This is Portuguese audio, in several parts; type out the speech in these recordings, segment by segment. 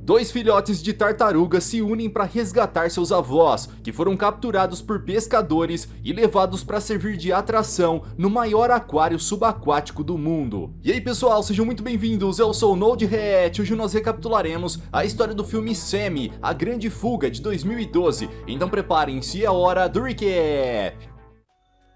Dois filhotes de tartaruga se unem para resgatar seus avós, que foram capturados por pescadores e levados para servir de atração no maior aquário subaquático do mundo. E aí pessoal, sejam muito bem-vindos, eu sou o NodeReact. Hoje nós recapitularemos a história do filme Sammy, A Grande Fuga de 2012, então preparem-se, é hora do recap!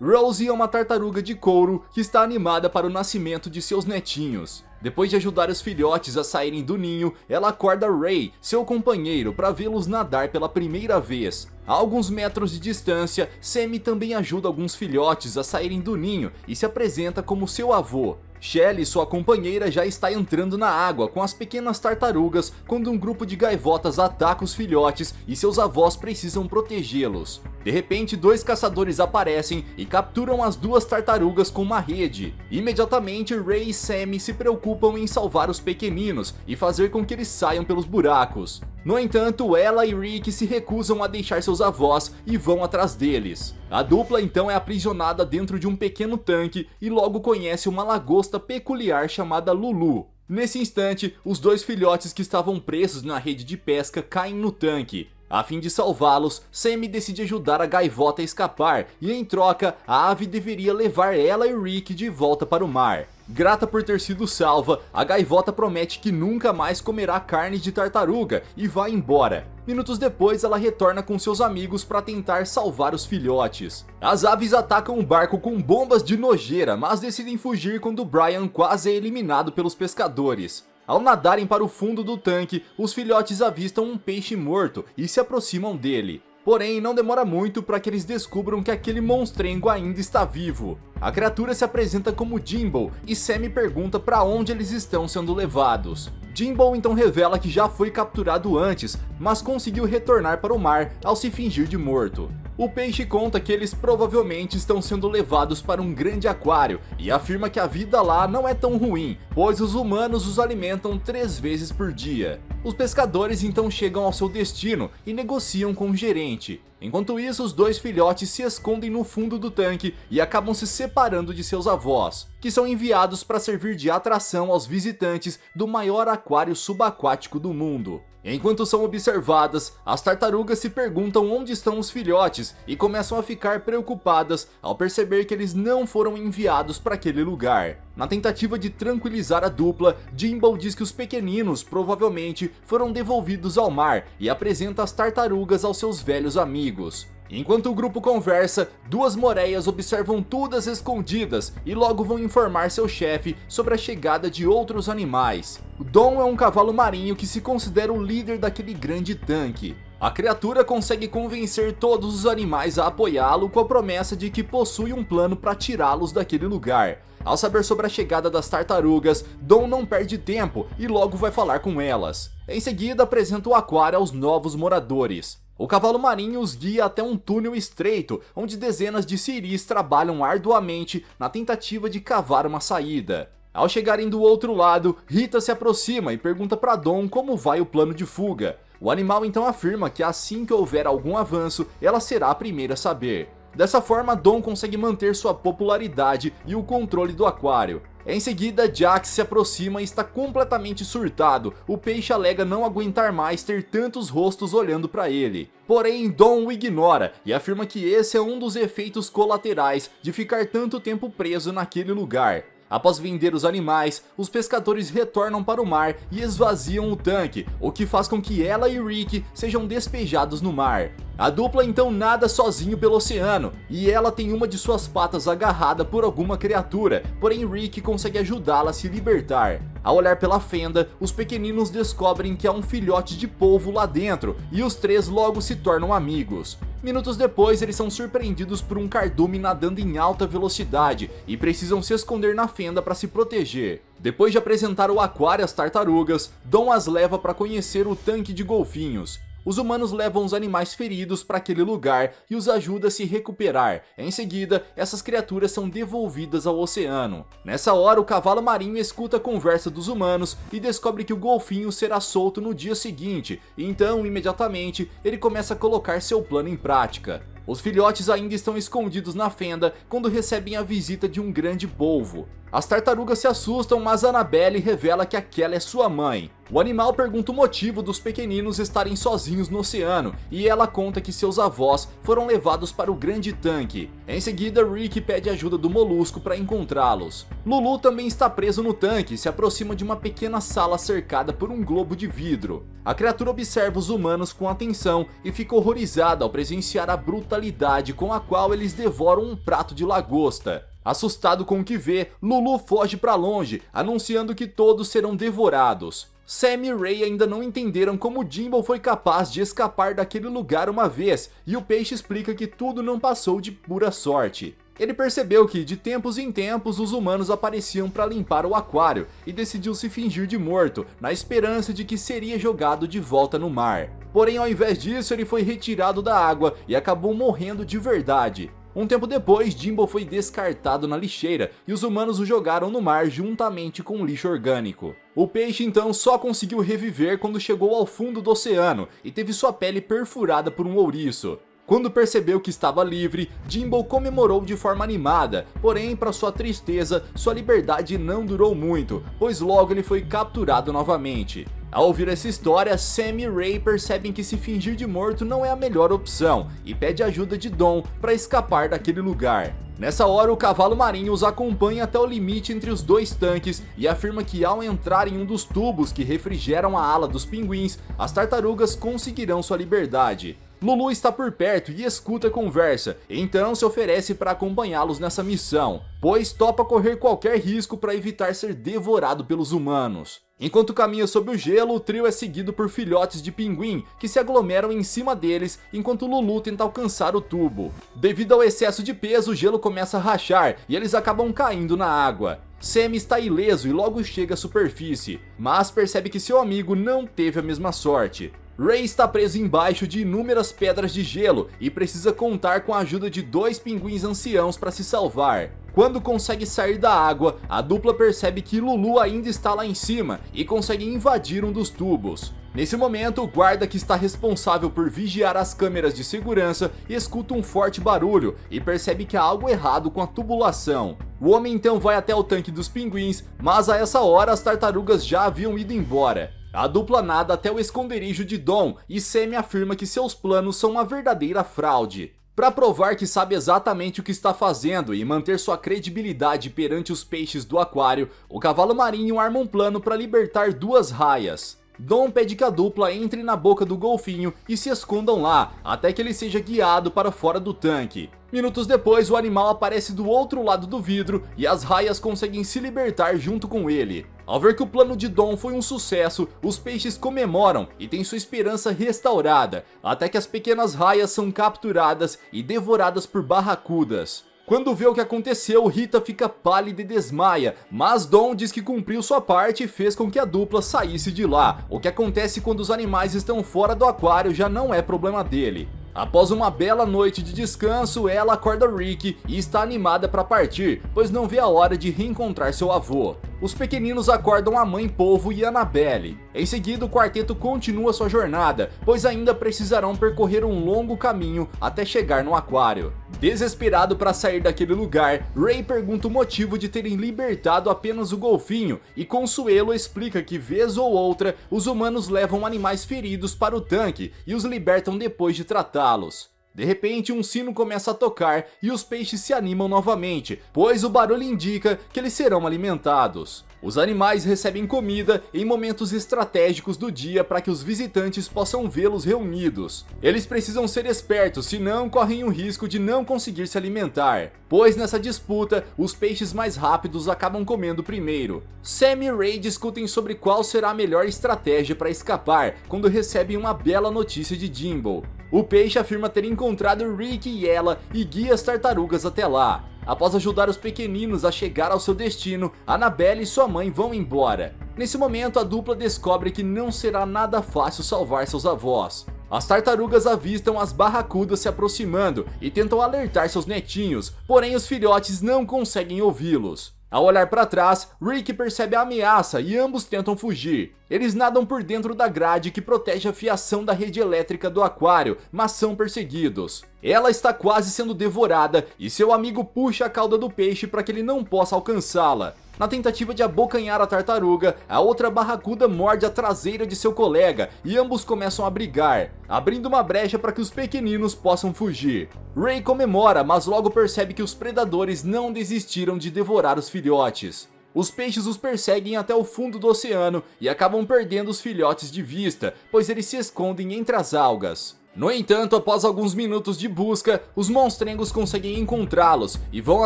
Rosie é uma tartaruga de couro que está animada para o nascimento de seus netinhos. Depois de ajudar os filhotes a saírem do ninho, ela acorda Ray, seu companheiro, para vê-los nadar pela primeira vez. A alguns metros de distância, Sammy também ajuda alguns filhotes a saírem do ninho e se apresenta como seu avô. Shelly, sua companheira, já está entrando na água com as pequenas tartarugas quando um grupo de gaivotas ataca os filhotes e seus avós precisam protegê-los. De repente, dois caçadores aparecem e capturam as duas tartarugas com uma rede. Imediatamente, Ray e Sammy se preocupam em salvar os pequeninos e fazer com que eles saiam pelos buracos. No entanto, ela e Rick se recusam a deixar seus avós e vão atrás deles. A dupla então é aprisionada dentro de um pequeno tanque e logo conhece uma lagosta peculiar chamada Lulu. Nesse instante, os dois filhotes que estavam presos na rede de pesca caem no tanque. A fim de salvá-los, Sammy decide ajudar a gaivota a escapar e, em troca, a ave deveria levar ela e Rick de volta para o mar. Grata por ter sido salva, a gaivota promete que nunca mais comerá carne de tartaruga e vai embora. Minutos depois, ela retorna com seus amigos para tentar salvar os filhotes. As aves atacam o barco com bombas de nojeira, mas decidem fugir quando Brian quase é eliminado pelos pescadores. Ao nadarem para o fundo do tanque, os filhotes avistam um peixe morto e se aproximam dele. Porém, não demora muito para que eles descubram que aquele monstrengo ainda está vivo. A criatura se apresenta como Jimbo e Sammy pergunta para onde eles estão sendo levados. Jimbo então revela que já foi capturado antes, mas conseguiu retornar para o mar ao se fingir de morto. O peixe conta que eles provavelmente estão sendo levados para um grande aquário e afirma que a vida lá não é tão ruim, pois os humanos os alimentam 3 vezes por dia. Os pescadores então chegam ao seu destino e negociam com o gerente. Enquanto isso, os dois filhotes se escondem no fundo do tanque e acabam se separando de seus avós, que são enviados para servir de atração aos visitantes do maior aquário subaquático do mundo. Enquanto são observadas, as tartarugas se perguntam onde estão os filhotes e começam a ficar preocupadas ao perceber que eles não foram enviados para aquele lugar. Na tentativa de tranquilizar a dupla, Jimbo diz que os pequeninos provavelmente foram devolvidos ao mar e apresenta as tartarugas aos seus velhos amigos. Enquanto o grupo conversa, duas moreias observam tudo às escondidas e logo vão informar seu chefe sobre a chegada de outros animais. Dom é um cavalo marinho que se considera o líder daquele grande tanque. A criatura consegue convencer todos os animais a apoiá-lo com a promessa de que possui um plano para tirá-los daquele lugar. Ao saber sobre a chegada das tartarugas, Dom não perde tempo e logo vai falar com elas. Em seguida, apresenta o aquário aos novos moradores. O cavalo marinho os guia até um túnel estreito, onde dezenas de ciris trabalham arduamente na tentativa de cavar uma saída. Ao chegarem do outro lado, Rita se aproxima e pergunta para Dom como vai o plano de fuga. O animal então afirma que assim que houver algum avanço, ela será a primeira a saber. Dessa forma, Dom consegue manter sua popularidade e o controle do aquário. Em seguida, Jax se aproxima e está completamente surtado. O peixe alega não aguentar mais ter tantos rostos olhando para ele. Porém, Dom o ignora e afirma que esse é um dos efeitos colaterais de ficar tanto tempo preso naquele lugar. Após vender os animais, os pescadores retornam para o mar e esvaziam o tanque, o que faz com que ela e Rick sejam despejados no mar. A dupla então nada sozinho pelo oceano, e ela tem uma de suas patas agarrada por alguma criatura, porém Rick consegue ajudá-la a se libertar. Ao olhar pela fenda, os pequeninos descobrem que há um filhote de polvo lá dentro, e os três logo se tornam amigos. Minutos depois, eles são surpreendidos por um cardume nadando em alta velocidade e precisam se esconder na fenda para se proteger. Depois de apresentar o aquário às tartarugas, Dom as leva para conhecer o tanque de golfinhos. Os humanos levam os animais feridos para aquele lugar e os ajuda a se recuperar. Em seguida, essas criaturas são devolvidas ao oceano. Nessa hora, o cavalo marinho escuta a conversa dos humanos e descobre que o golfinho será solto no dia seguinte. Então, imediatamente, ele começa a colocar seu plano em prática. Os filhotes ainda estão escondidos na fenda quando recebem a visita de um grande polvo. As tartarugas se assustam, mas Annabelle revela que aquela é sua mãe. O animal pergunta o motivo dos pequeninos estarem sozinhos no oceano, e ela conta que seus avós foram levados para o grande tanque. Em seguida, Rick pede ajuda do molusco para encontrá-los. Lulu também está preso no tanque e se aproxima de uma pequena sala cercada por um globo de vidro. A criatura observa os humanos com atenção e fica horrorizada ao presenciar a brutalidade com a qual eles devoram um prato de lagosta. Assustado com o que vê, Lulu foge para longe, anunciando que todos serão devorados. Sam e Ray ainda não entenderam como Jimbo foi capaz de escapar daquele lugar uma vez, e o peixe explica que tudo não passou de pura sorte. Ele percebeu que, de tempos em tempos, os humanos apareciam para limpar o aquário e decidiu se fingir de morto, na esperança de que seria jogado de volta no mar. Porém, ao invés disso, ele foi retirado da água e acabou morrendo de verdade. Um tempo depois, Jimbo foi descartado na lixeira e os humanos o jogaram no mar juntamente com lixo orgânico. O peixe então só conseguiu reviver quando chegou ao fundo do oceano e teve sua pele perfurada por um ouriço. Quando percebeu que estava livre, Jimbo comemorou de forma animada, porém, para sua tristeza, sua liberdade não durou muito, pois logo ele foi capturado novamente. Ao ouvir essa história, Sam e Ray percebem que se fingir de morto não é a melhor opção e pede ajuda de Dom para escapar daquele lugar. Nessa hora, o cavalo marinho os acompanha até o limite entre os dois tanques e afirma que ao entrar em um dos tubos que refrigeram a ala dos pinguins, as tartarugas conseguirão sua liberdade. Lulu está por perto e escuta a conversa, então se oferece para acompanhá-los nessa missão, pois topa correr qualquer risco para evitar ser devorado pelos humanos. Enquanto caminha sob o gelo, o trio é seguido por filhotes de pinguim que se aglomeram em cima deles enquanto Lulu tenta alcançar o tubo. Devido ao excesso de peso, o gelo começa a rachar e eles acabam caindo na água. Sam está ileso e logo chega à superfície, mas percebe que seu amigo não teve a mesma sorte. Ray está preso embaixo de inúmeras pedras de gelo e precisa contar com a ajuda de dois pinguins anciãos para se salvar. Quando consegue sair da água, a dupla percebe que Lulu ainda está lá em cima e consegue invadir um dos tubos. Nesse momento, o guarda que está responsável por vigiar as câmeras de segurança escuta um forte barulho e percebe que há algo errado com a tubulação. O homem então vai até o tanque dos pinguins, mas a essa hora as tartarugas já haviam ido embora. A dupla nada até o esconderijo de Dom e Sam afirma que seus planos são uma verdadeira fraude. Para provar que sabe exatamente o que está fazendo e manter sua credibilidade perante os peixes do aquário, o cavalo marinho arma um plano para libertar duas raias. Dom pede que a dupla entre na boca do golfinho e se escondam lá, até que ele seja guiado para fora do tanque. Minutos depois, o animal aparece do outro lado do vidro e as raias conseguem se libertar junto com ele. Ao ver que o plano de Dom foi um sucesso, os peixes comemoram e têm sua esperança restaurada, até que as pequenas raias são capturadas e devoradas por barracudas. Quando vê o que aconteceu, Rita fica pálida e desmaia, mas Dom diz que cumpriu sua parte e fez com que a dupla saísse de lá. O que acontece quando os animais estão fora do aquário já não é problema dele. Após uma bela noite de descanso, ela acorda Rick e está animada para partir, pois não vê a hora de reencontrar seu avô. Os pequeninos acordam a mãe polvo e Annabelle. Em seguida, o quarteto continua sua jornada, pois ainda precisarão percorrer um longo caminho até chegar no aquário. Desesperado para sair daquele lugar, Ray pergunta o motivo de terem libertado apenas o golfinho e Consuelo explica que vez ou outra os humanos levam animais feridos para o tanque e os libertam depois de tratá-los. De repente, um sino começa a tocar e os peixes se animam novamente, pois o barulho indica que eles serão alimentados. Os animais recebem comida em momentos estratégicos do dia para que os visitantes possam vê-los reunidos. Eles precisam ser espertos, senão correm o risco de não conseguir se alimentar, pois nessa disputa, os peixes mais rápidos acabam comendo primeiro. Sam e Ray discutem sobre qual será a melhor estratégia para escapar, quando recebem uma bela notícia de Jimbo. O peixe afirma ter encontrado Rick e ela e guia as tartarugas até lá. Após ajudar os pequeninos a chegar ao seu destino, Annabelle e sua mãe vão embora. Nesse momento, a dupla descobre que não será nada fácil salvar seus avós. As tartarugas avistam as barracudas se aproximando e tentam alertar seus netinhos, porém os filhotes não conseguem ouvi-los. Ao olhar para trás, Rick percebe a ameaça e ambos tentam fugir. Eles nadam por dentro da grade que protege a fiação da rede elétrica do aquário, mas são perseguidos. Ela está quase sendo devorada e seu amigo puxa a cauda do peixe para que ele não possa alcançá-la. Na tentativa de abocanhar a tartaruga, a outra barracuda morde a traseira de seu colega e ambos começam a brigar, abrindo uma brecha para que os pequeninos possam fugir. Ray comemora, mas logo percebe que os predadores não desistiram de devorar os filhotes. Os peixes os perseguem até o fundo do oceano e acabam perdendo os filhotes de vista, pois eles se escondem entre as algas. No entanto, após alguns minutos de busca, os monstrengos conseguem encontrá-los e vão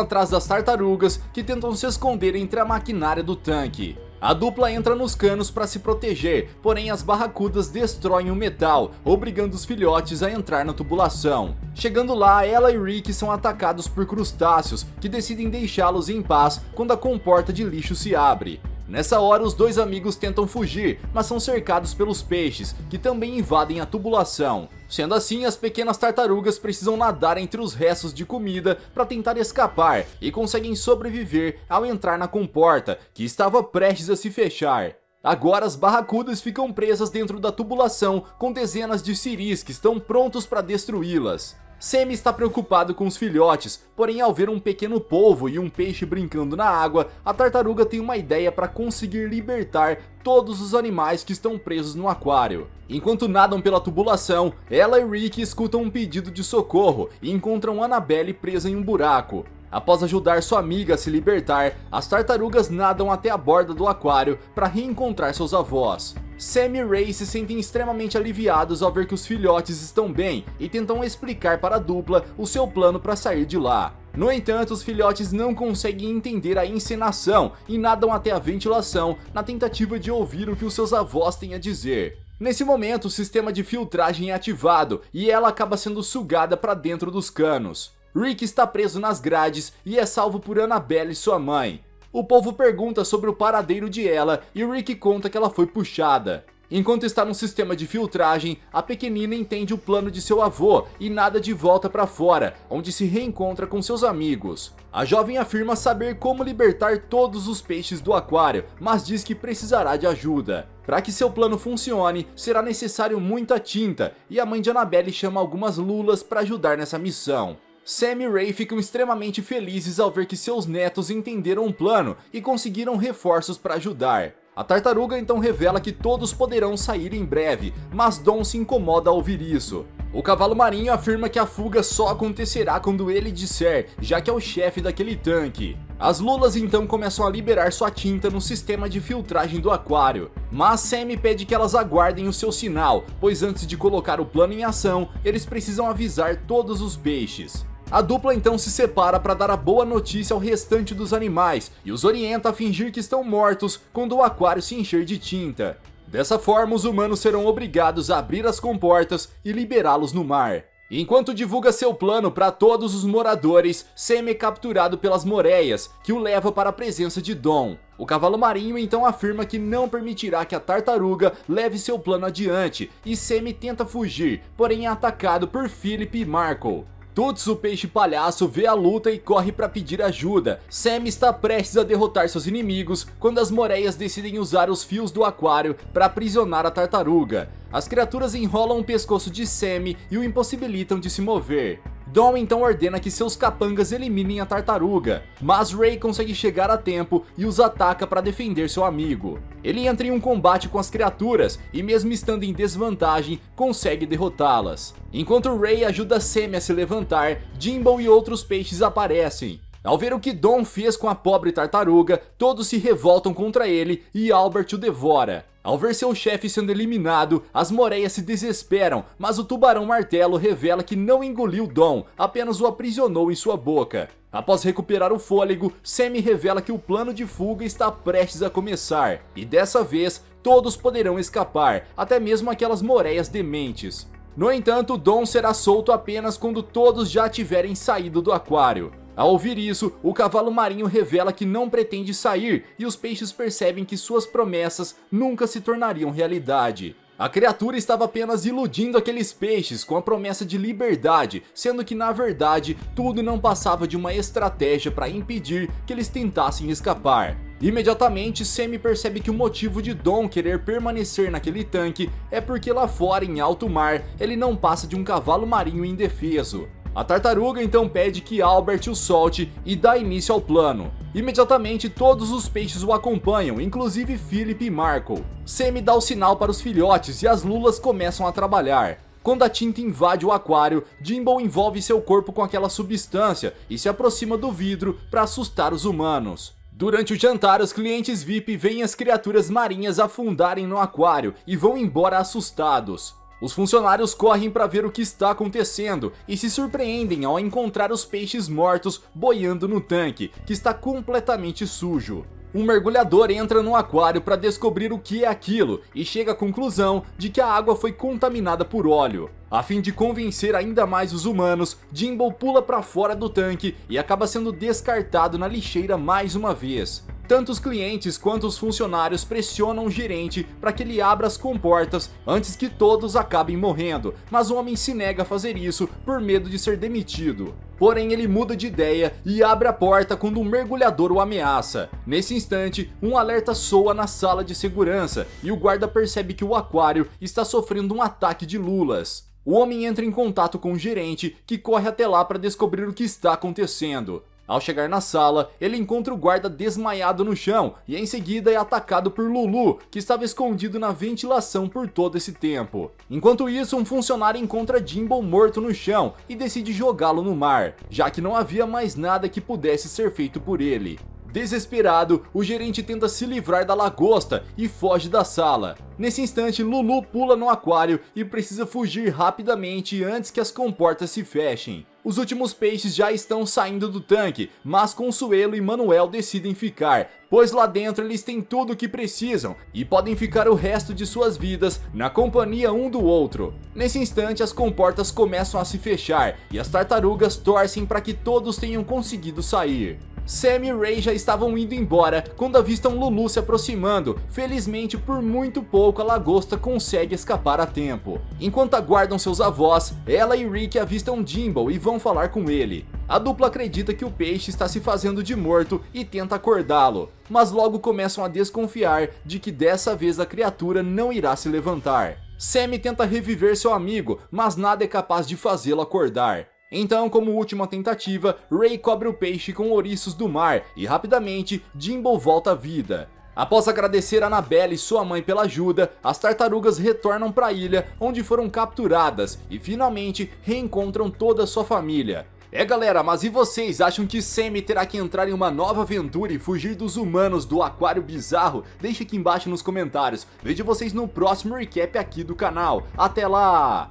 atrás das tartarugas que tentam se esconder entre a maquinária do tanque. A dupla entra nos canos para se proteger, porém as barracudas destroem o metal, obrigando os filhotes a entrar na tubulação. Chegando lá, ela e Rick são atacados por crustáceos, que decidem deixá-los em paz quando a comporta de lixo se abre. Nessa hora, os dois amigos tentam fugir, mas são cercados pelos peixes, que também invadem a tubulação. Sendo assim, as pequenas tartarugas precisam nadar entre os restos de comida para tentar escapar e conseguem sobreviver ao entrar na comporta, que estava prestes a se fechar. Agora as barracudas ficam presas dentro da tubulação com dezenas de ciris que estão prontos para destruí-las. Sammy está preocupado com os filhotes, porém ao ver um pequeno polvo e um peixe brincando na água, a tartaruga tem uma ideia para conseguir libertar todos os animais que estão presos no aquário. Enquanto nadam pela tubulação, ela e Rick escutam um pedido de socorro e encontram Annabelle presa em um buraco. Após ajudar sua amiga a se libertar, as tartarugas nadam até a borda do aquário para reencontrar seus avós. Sam e Ray se sentem extremamente aliviados ao ver que os filhotes estão bem e tentam explicar para a dupla o seu plano para sair de lá. No entanto, os filhotes não conseguem entender a encenação e nadam até a ventilação na tentativa de ouvir o que os seus avós têm a dizer. Nesse momento, o sistema de filtragem é ativado e ela acaba sendo sugada para dentro dos canos. Rick está preso nas grades e é salvo por Annabelle, sua mãe. O povo pergunta sobre o paradeiro de ela e Rick conta que ela foi puxada. Enquanto está no sistema de filtragem, a pequenina entende o plano de seu avô e nada de volta para fora, onde se reencontra com seus amigos. A jovem afirma saber como libertar todos os peixes do aquário, mas diz que precisará de ajuda. Para que seu plano funcione, será necessário muita tinta e a mãe de Annabelle chama algumas lulas para ajudar nessa missão. Sam e Ray ficam extremamente felizes ao ver que seus netos entenderam o plano e conseguiram reforços para ajudar. A tartaruga então revela que todos poderão sair em breve, mas Dom se incomoda ao ouvir isso. O cavalo marinho afirma que a fuga só acontecerá quando ele disser, já que é o chefe daquele tanque. As lulas então começam a liberar sua tinta no sistema de filtragem do aquário, mas Sam pede que elas aguardem o seu sinal, pois antes de colocar o plano em ação, eles precisam avisar todos os peixes. A dupla então se separa para dar a boa notícia ao restante dos animais e os orienta a fingir que estão mortos quando o aquário se encher de tinta. Dessa forma, os humanos serão obrigados a abrir as comportas e liberá-los no mar. Enquanto divulga seu plano para todos os moradores, Sam é capturado pelas moreias, que o leva para a presença de Dom. O cavalo marinho então afirma que não permitirá que a tartaruga leve seu plano adiante, e Sam tenta fugir, porém é atacado por Philip e Marco. Tuts, o peixe palhaço, vê a luta e corre para pedir ajuda. Sam está prestes a derrotar seus inimigos quando as moreias decidem usar os fios do aquário para aprisionar a tartaruga. As criaturas enrolam o pescoço de Sam e o impossibilitam de se mover. Dom então ordena que seus capangas eliminem a tartaruga, mas Ray consegue chegar a tempo e os ataca para defender seu amigo. Ele entra em um combate com as criaturas e, mesmo estando em desvantagem, consegue derrotá-las. Enquanto Ray ajuda Sam a se levantar, Jimbo e outros peixes aparecem. Ao ver o que Dom fez com a pobre tartaruga, todos se revoltam contra ele e Albert o devora. Ao ver seu chefe sendo eliminado, as moreias se desesperam, mas o tubarão martelo revela que não engoliu Dom, apenas o aprisionou em sua boca. Após recuperar o fôlego, Sam revela que o plano de fuga está prestes a começar, e dessa vez todos poderão escapar, até mesmo aquelas moreias dementes. No entanto, Dom será solto apenas quando todos já tiverem saído do aquário. Ao ouvir isso, o cavalo marinho revela que não pretende sair e os peixes percebem que suas promessas nunca se tornariam realidade. A criatura estava apenas iludindo aqueles peixes com a promessa de liberdade, sendo que na verdade tudo não passava de uma estratégia para impedir que eles tentassem escapar. Imediatamente, Sammy percebe que o motivo de Dom querer permanecer naquele tanque é porque lá fora em alto mar ele não passa de um cavalo marinho indefeso. A tartaruga então pede que Albert o solte e dá início ao plano. Imediatamente todos os peixes o acompanham, inclusive Philip e Marco. Sammy dá o sinal para os filhotes e as lulas começam a trabalhar. Quando a tinta invade o aquário, Jimbo envolve seu corpo com aquela substância e se aproxima do vidro para assustar os humanos. Durante o jantar, os clientes VIP veem as criaturas marinhas afundarem no aquário e vão embora assustados. Os funcionários correm para ver o que está acontecendo e se surpreendem ao encontrar os peixes mortos boiando no tanque, que está completamente sujo. Um mergulhador entra no aquário para descobrir o que é aquilo e chega à conclusão de que a água foi contaminada por óleo. A fim de convencer ainda mais os humanos, Jimbo pula para fora do tanque e acaba sendo descartado na lixeira mais uma vez. Tanto os clientes quanto os funcionários pressionam o gerente para que ele abra as comportas antes que todos acabem morrendo, mas o homem se nega a fazer isso por medo de ser demitido. Porém, ele muda de ideia e abre a porta quando um mergulhador o ameaça. Nesse instante, um alerta soa na sala de segurança e o guarda percebe que o aquário está sofrendo um ataque de lulas. O homem entra em contato com o gerente, que corre até lá para descobrir o que está acontecendo. Ao chegar na sala, ele encontra o guarda desmaiado no chão e em seguida é atacado por Lulu, que estava escondido na ventilação por todo esse tempo. Enquanto isso, um funcionário encontra Jimbo morto no chão e decide jogá-lo no mar, já que não havia mais nada que pudesse ser feito por ele. Desesperado, o gerente tenta se livrar da lagosta e foge da sala. Nesse instante, Lulu pula no aquário e precisa fugir rapidamente antes que as comportas se fechem. Os últimos peixes já estão saindo do tanque, mas Consuelo e Manuel decidem ficar, pois lá dentro eles têm tudo o que precisam e podem ficar o resto de suas vidas na companhia um do outro. Nesse instante, as comportas começam a se fechar e as tartarugas torcem para que todos tenham conseguido sair. Sam e Ray já estavam indo embora quando avistam Lulu se aproximando. Felizmente, por muito pouco, a lagosta consegue escapar a tempo. Enquanto aguardam seus avós, ela e Rick avistam Jimbo e vão falar com ele. A dupla acredita que o peixe está se fazendo de morto e tenta acordá-lo, mas logo começam a desconfiar de que dessa vez a criatura não irá se levantar. Sam tenta reviver seu amigo, mas nada é capaz de fazê-lo acordar. Então, como última tentativa, Ray cobre o peixe com ouriços do mar e rapidamente Jimbo volta à vida. Após agradecer a Annabelle e sua mãe pela ajuda, as tartarugas retornam para a ilha onde foram capturadas e finalmente reencontram toda a sua família. Galera, mas e vocês? Acham que Sammy terá que entrar em uma nova aventura e fugir dos humanos do aquário bizarro? Deixe aqui embaixo nos comentários. Vejo vocês no próximo recap aqui do canal. Até lá!